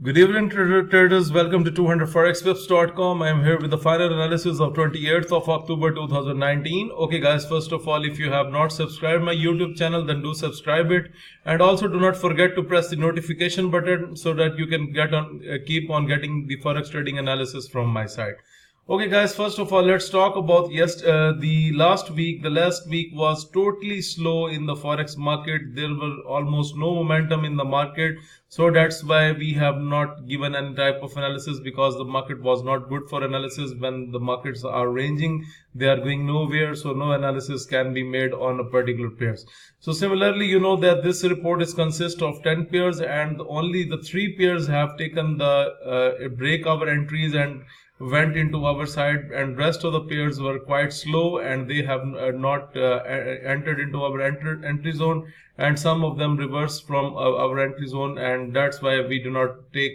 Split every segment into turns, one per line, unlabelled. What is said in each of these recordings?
Good evening, traders. Welcome to 200forexpips.com. I am here with the final analysis of 28th of October 2019. Okay, guys, first of all, if you have not subscribed my YouTube channel, then do subscribe it. And also do not forget to press the notification button so that you can keep on getting the Forex trading analysis from my side. Okay, guys, first of all, let's talk about the last week. The last week was totally slow in the Forex market. There were almost no momentum in the market. So that's why we have not given any type of analysis, because the market was not good for analysis. When the markets are ranging, they are going nowhere. So no analysis can be made on a particular pairs. So similarly, you know that this report is consist of 10 pairs and only the 3 pairs have taken the breakout entries and went into our side, and rest of the pairs were quite slow and they have not entered into our entry zone, and some of them reversed from our entry zone, and that's why we do not take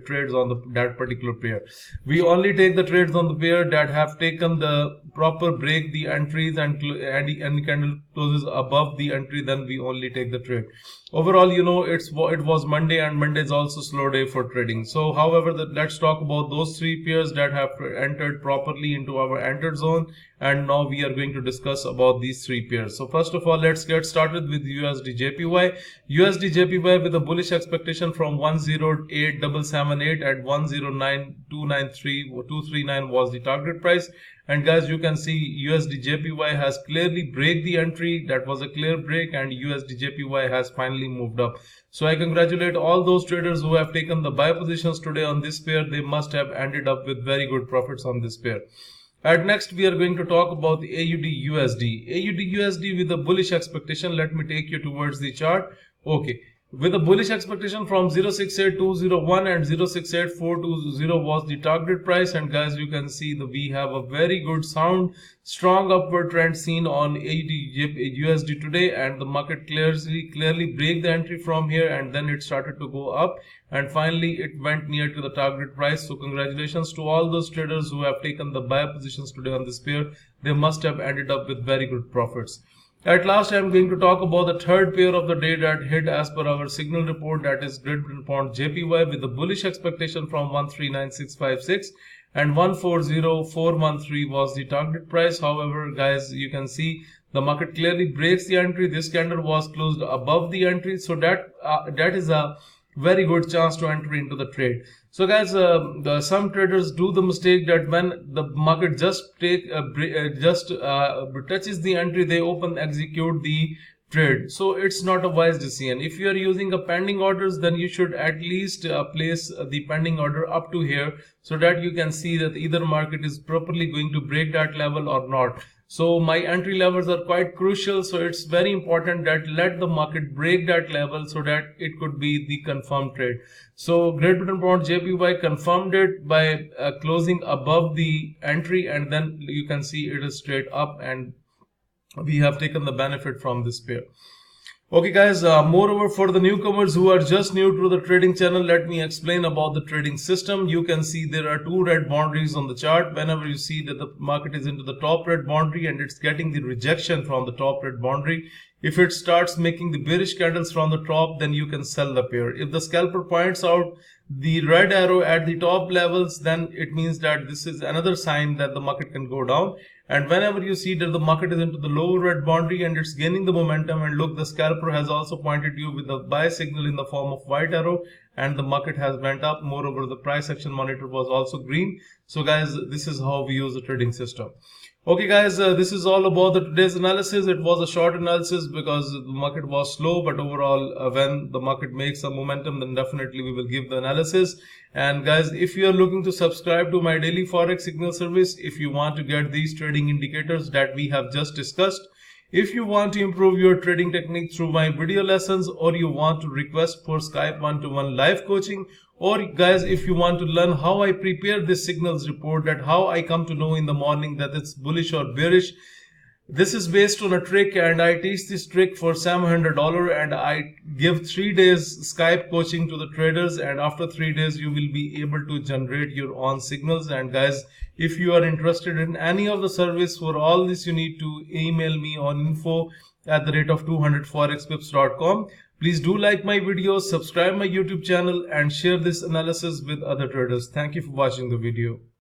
trades on that particular pair. We only take the trades on the pair that have taken the proper break the entries and any candle closes above the entry, then we only take the trade. Overall, you know, it was Monday, and Monday is also slow day for trading. So however, let's talk about those 3 pairs that have entered properly into our entered zone, and now we are going to discuss about these 3 pairs. So first of all, let's get started with USD JPY. USD JPY with a bullish expectation from 108,778 and 109,239 was the target price. And guys, you can see USD JPY has clearly break the entry. That was a clear break, and USD JPY has finally moved up. So I congratulate all those traders who have taken the buy positions today on this pair. They must have ended up with very good profits on this pair. And next, we are going to talk about the AUD USD. AUD USD with a bullish expectation. Let me take you towards the chart. Okay. With a bullish expectation from 068201 and 068420 was the target price, and guys, you can see that we have a very good sound strong upward trend seen on AUD USD today, and the market clearly break the entry from here, and then it started to go up, and finally it went near to the target price. So congratulations to all those traders who have taken the buy positions today on this pair. They must have ended up with very good profits. At last, I am going to talk about the third pair of the day that hit as per our signal report, that is Great Britain Pound JPY with a bullish expectation from 139,656 and 140,413 was the target price. However, guys, you can see the market clearly breaks the entry. This candle was closed above the entry, so that is a very good chance to enter into the trade. So guys, some traders do the mistake that when the market just touches the entry, they execute the trade. So it's not a wise decision. If you are using a pending orders, then you should at least place the pending order up to here, so that you can see that either market is properly going to break that level or not. So my entry levels are quite crucial. So it's very important that let the market break that level so that it could be the confirmed trade. So Great Britain Pound JPY confirmed it by closing above the entry, and then you can see it is straight up, and we have taken the benefit from this pair. Okay guys, moreover, for the newcomers who are just new to the trading channel, let me explain about the trading system. You can see there are 2 red boundaries on the chart. Whenever you see that the market is into the top red boundary and it's getting the rejection from the top red boundary, if it starts making the bearish candles from the top, then you can sell the pair. If the scalper points out the red arrow at the top levels, then it means that this is another sign that the market can go down. And whenever you see that the market is into the lower red boundary and it's gaining the momentum, and look, the scalper has also pointed you with a buy signal in the form of white arrow, and the market has went up. Moreover, the price action monitor was also green. So guys, this is how we use the trading system. Okay guys, this is all about today's analysis. It was a short analysis because the market was slow, but overall, when the market makes a momentum, then definitely we will give the analysis. And guys, if you are looking to subscribe to my daily Forex signal service, if you want to get these trading indicators that we have just discussed, if you want to improve your trading technique through my video lessons, or you want to request for Skype one-to-one live coaching, or guys, if you want to learn how I prepare this signals report, that how I come to know in the morning that it's bullish or bearish, this is based on a trick, and I teach this trick for $700, and I give 3 days Skype coaching to the traders, and after 3 days you will be able to generate your own signals. And guys, if you are interested in any of the service, for all this you need to email me on info@200forexpips.com. Please do like my videos, subscribe my YouTube channel, and share this analysis with other traders. Thank you for watching the video.